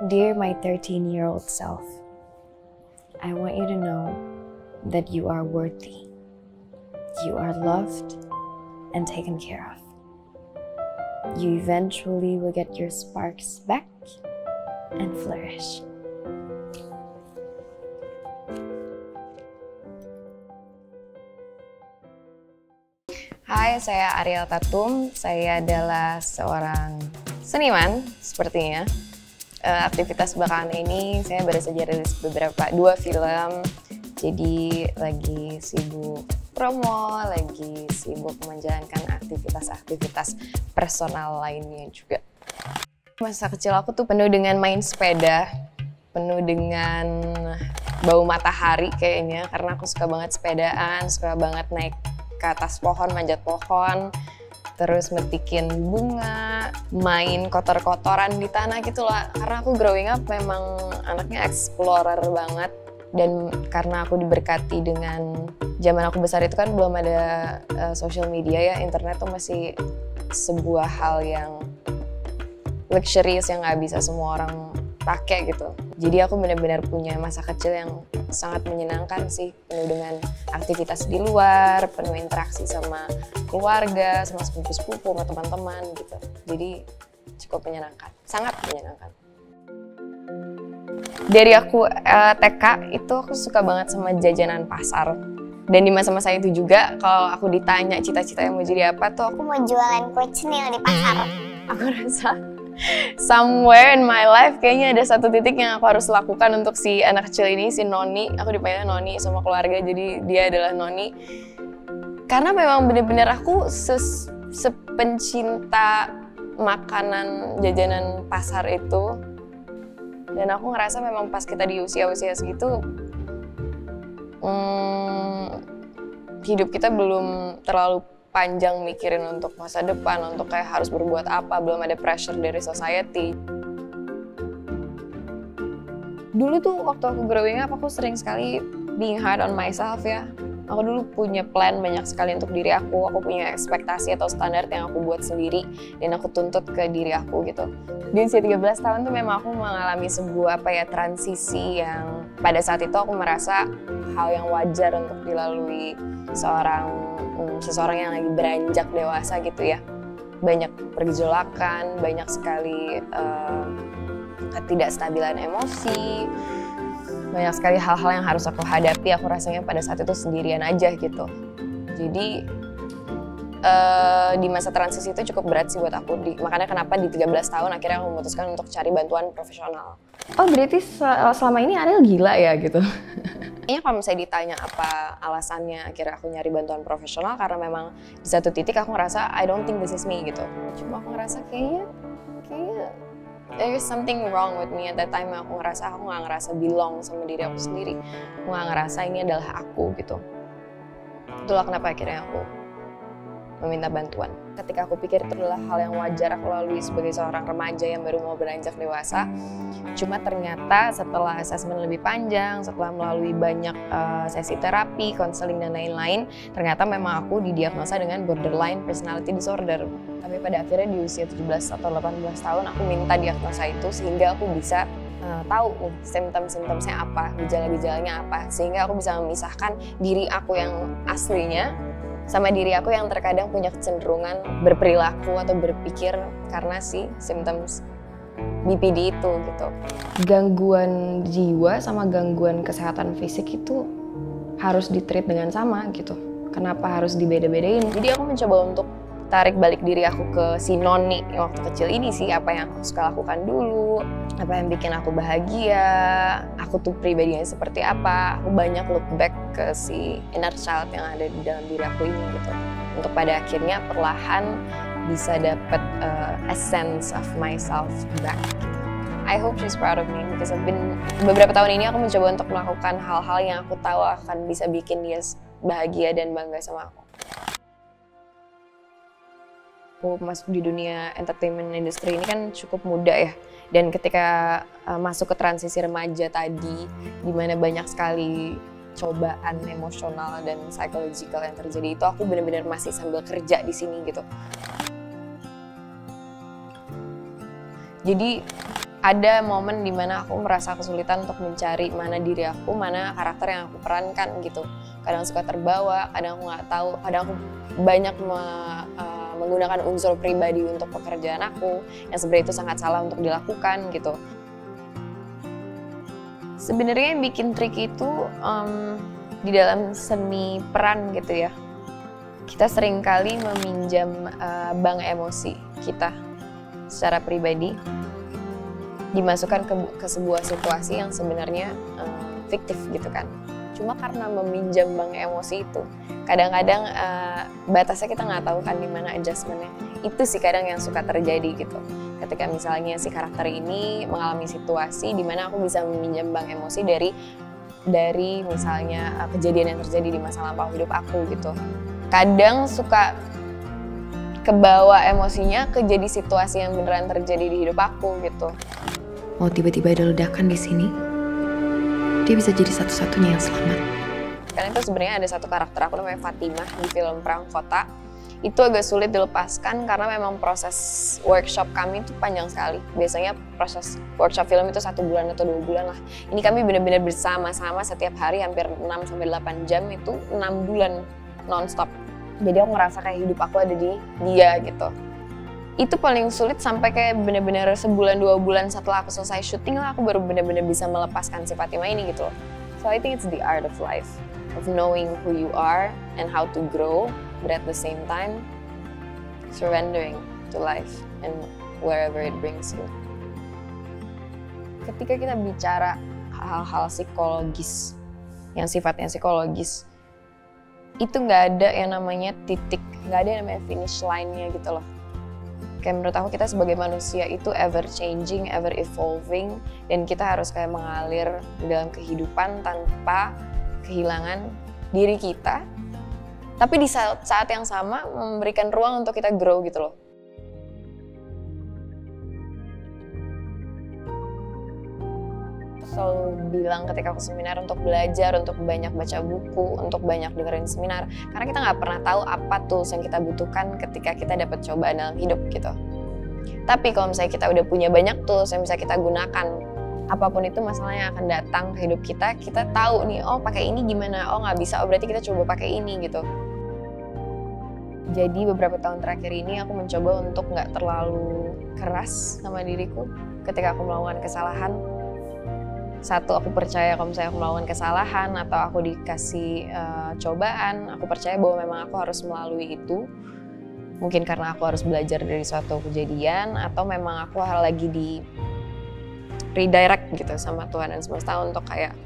Dear my 13-year-old self, I want you to know that you are worthy. You are loved and taken care of. You eventually will get your sparks back and flourish. Hai, saya Ariel Tatum. Saya adalah seorang seniman sepertinya. Aktivitas belakangan ini saya baru saja rilis dua film. Jadi lagi sibuk promo, lagi sibuk menjalankan aktivitas personal lainnya juga. Masa kecil aku tuh penuh dengan main sepeda, penuh dengan bau matahari kayaknya, karena aku suka banget sepedaan, suka banget naik ke atas pohon, manjat pohon, terus metikin bunga, main kotor-kotoran di tanah gitu lah. Karena aku growing up memang anaknya explorer banget. Dan karena aku diberkati dengan zaman aku besar itu kan belum ada social media ya, internet tuh masih sebuah hal yang luxurious yang nggak bisa semua orang pakai gitu. Jadi aku benar-benar punya masa kecil yang sangat menyenangkan sih, penuh dengan aktivitas di luar, penuh interaksi sama keluarga, sama sepupu-sepupu, sama teman-teman gitu. Jadi cukup menyenangkan, sangat menyenangkan. Dari aku TK itu aku suka banget sama jajanan pasar. Dan di masa-masa itu juga kalau aku ditanya cita-cita yang mau jadi apa tuh, aku mau jualan kue cenil di pasar. Aku rasa somewhere in my life kayaknya ada satu titik yang aku harus lakukan untuk si anak kecil ini, si Noni. Aku dipanggilnya Noni sama keluarga, jadi dia adalah Noni. Karena memang bener-bener aku sepencinta makanan jajanan pasar itu. Dan aku ngerasa memang pas kita di usia-usia segitu, hidup kita belum terlalu panjang mikirin untuk masa depan, untuk kayak harus berbuat apa, belum ada pressure dari society. Dulu tuh waktu aku growing up, aku sering sekali being hard on myself ya. Aku dulu punya plan banyak sekali untuk diri aku punya ekspektasi atau standar yang aku buat sendiri, dan aku tuntut ke diri aku gitu. Di usia 13 tahun tuh memang aku mengalami sebuah transisi yang pada saat itu aku merasa hal yang wajar untuk dilalui seseorang yang lagi beranjak dewasa gitu ya. Banyak pergejolakan, banyak sekali ketidakstabilan emosi, banyak sekali hal-hal yang harus aku hadapi. Aku rasanya pada saat itu sendirian aja gitu. Jadi di masa transisi itu cukup berat sih buat aku. Makanya kenapa di 13 tahun akhirnya aku memutuskan untuk cari bantuan profesional. Oh, berarti selama ini Ariel gila ya gitu? Kayaknya kalau misalnya ditanya apa alasannya akhirnya aku nyari bantuan profesional, karena memang di satu titik aku ngerasa I don't think this is me gitu. Cuma aku ngerasa kayaknya there's something wrong with me at that time. Aku nggak ngerasa belong sama diri aku sendiri. Aku nggak ngerasa ini adalah aku gitu. Itulah kenapa akhirnya aku meminta bantuan. Ketika aku pikir itu adalah hal yang wajar aku lalui sebagai seorang remaja yang baru mau beranjak dewasa. Cuma ternyata setelah asesmen lebih panjang, setelah melalui banyak sesi terapi, konseling dan lain-lain, ternyata memang aku didiagnosa dengan borderline personality disorder. Tapi pada akhirnya di usia 17 atau 18 tahun aku minta diagnosa itu sehingga aku bisa tahu simptom-simptomnya apa, gejala-gejalanya apa, sehingga aku bisa memisahkan diri aku yang aslinya sama diri aku yang terkadang punya kecenderungan berperilaku atau berpikir karena si symptoms BPD itu gitu. Gangguan jiwa sama gangguan kesehatan fisik itu harus di-treat dengan sama gitu. Kenapa harus dibeda-bedain? Jadi aku mencoba untuk tarik balik diri aku ke si Noni waktu kecil ini sih, apa yang aku suka lakukan dulu, apa yang bikin aku bahagia, aku tuh pribadinya seperti apa. Aku banyak look back ke si inner child yang ada di dalam diri aku ini gitu, untuk pada akhirnya perlahan bisa dapet essence of myself back gitu. I hope she's proud of me because beberapa tahun ini aku mencoba untuk melakukan hal-hal yang aku tahu akan bisa bikin dia bahagia dan bangga sama aku. Aku masuk di dunia entertainment industry ini kan cukup muda ya, dan ketika masuk ke transisi remaja tadi, di mana banyak sekali cobaan emosional dan psychological yang terjadi, itu aku benar-benar masih sambil kerja di sini gitu. Jadi ada momen dimana aku merasa kesulitan untuk mencari mana diri aku, mana karakter yang aku perankan gitu. Kadang suka terbawa, kadang aku nggak tahu, kadang aku banyak menggunakan unsur pribadi untuk pekerjaan aku, yang sebenarnya itu sangat salah untuk dilakukan gitu. Sebenarnya yang bikin tricky itu di dalam seni peran gitu ya. Kita seringkali meminjam bank emosi kita secara pribadi, dimasukkan ke sebuah situasi yang sebenarnya fiktif gitu kan. Cuma karena meminjam bank emosi itu, kadang-kadang batasnya kita nggak tahu kan di mana adjustmentnya. Itu sih kadang yang suka terjadi gitu. Ketika misalnya si karakter ini mengalami situasi di mana aku bisa meminjam bank emosi dari misalnya kejadian yang terjadi di masa lampau hidup aku gitu. Kadang suka kebawa emosinya ke jadi situasi yang beneran terjadi di hidup aku gitu. Mau tiba-tiba ada ledakan di sini, dia bisa jadi satu-satunya yang selamat. Karena itu sebenarnya ada satu karakter aku namanya Fatimah di film Perang Kota. Itu agak sulit dilepaskan karena memang proses workshop kami itu panjang sekali. Biasanya proses workshop film itu 1 bulan atau 2 bulan lah. Ini kami benar-benar bersama-sama setiap hari hampir 6-8 jam itu 6 bulan non-stop. Jadi aku ngerasa kayak hidup aku ada di dia gitu. Itu paling sulit sampai kayak benar-benar sebulan 2 bulan setelah aku selesai syuting lah aku baru benar-benar bisa melepaskan si Fatimah ini gitu loh. So I think it's the art of life, of knowing who you are and how to grow, but at the same time surrendering to life and wherever it brings you. Ketika kita bicara hal-hal psikologis yang sifatnya psikologis, itu nggak ada yang namanya titik, nggak ada yang namanya finish line-nya gitu loh. Kayak menurut aku kita sebagai manusia itu ever changing, ever evolving, dan kita harus kayak mengalir di dalam kehidupan tanpa kehilangan diri kita. Tapi di saat yang sama memberikan ruang untuk kita grow gitu loh. Selalu bilang ketika aku seminar untuk belajar, untuk banyak baca buku, untuk banyak dengerin seminar. Karena kita nggak pernah tahu apa tools yang kita butuhkan ketika kita dapat cobaan dalam hidup gitu. Tapi kalau misalnya kita udah punya banyak tools yang bisa kita gunakan, apapun itu masalah yang akan datang ke hidup kita, kita tahu nih, oh pakai ini gimana, oh nggak bisa, oh berarti kita coba pakai ini gitu. Jadi beberapa tahun terakhir ini aku mencoba untuk nggak terlalu keras sama diriku ketika aku melakukan kesalahan. Satu, aku percaya kalau misalnya aku melakukan kesalahan atau aku dikasih cobaan, aku percaya bahwa memang aku harus melalui itu. Mungkin karena aku harus belajar dari suatu kejadian atau memang aku lagi di redirect gitu sama Tuhan dan semesta untuk kayak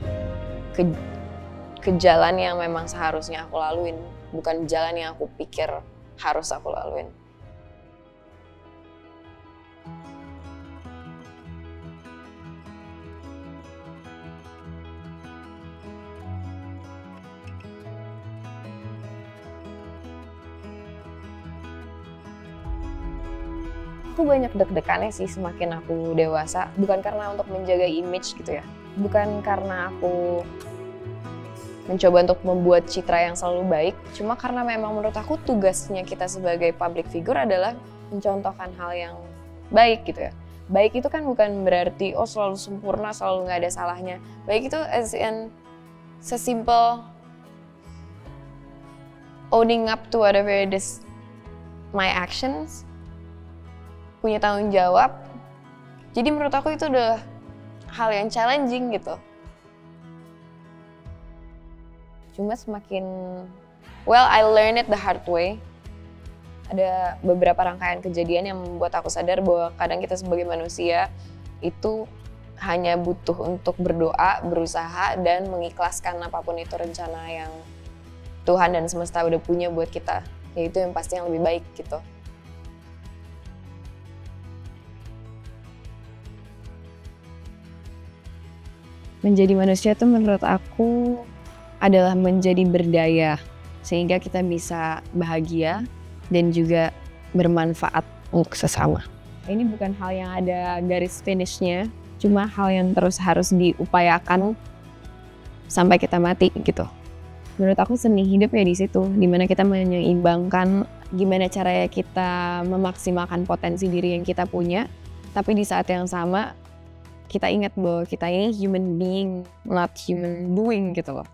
ke jalan yang memang seharusnya aku laluin, bukan jalan yang aku pikir harus aku laluin. Aku banyak deg-degannya sih semakin aku dewasa, bukan karena untuk menjaga image gitu ya, bukan karena aku mencoba untuk membuat citra yang selalu baik, cuma karena memang menurut aku tugasnya kita sebagai public figure adalah mencontohkan hal yang baik gitu ya. Baik itu kan bukan berarti oh selalu sempurna, selalu nggak ada salahnya. Baik itu as in sesimpel owning up to whatever it is my actions, punya tanggung jawab. Jadi menurut aku itu udah hal yang challenging gitu. Cuma semakin, well I learned it the hard way. Ada beberapa rangkaian kejadian yang membuat aku sadar bahwa kadang kita sebagai manusia itu hanya butuh untuk berdoa, berusaha, dan mengikhlaskan apapun itu rencana yang Tuhan dan semesta udah punya buat kita. Yaitu yang pasti yang lebih baik gitu. Menjadi manusia itu menurut aku adalah menjadi berdaya sehingga kita bisa bahagia dan juga bermanfaat untuk sesama. Ini bukan hal yang ada garis finishnya, cuma hal yang terus harus diupayakan sampai kita mati gitu. Menurut aku seni hidup ya di situ, dimana kita menyeimbangkan gimana caranya kita memaksimalkan potensi diri yang kita punya, tapi di saat yang sama kita ingat bahwa kita ini human being, not human doing gitu loh.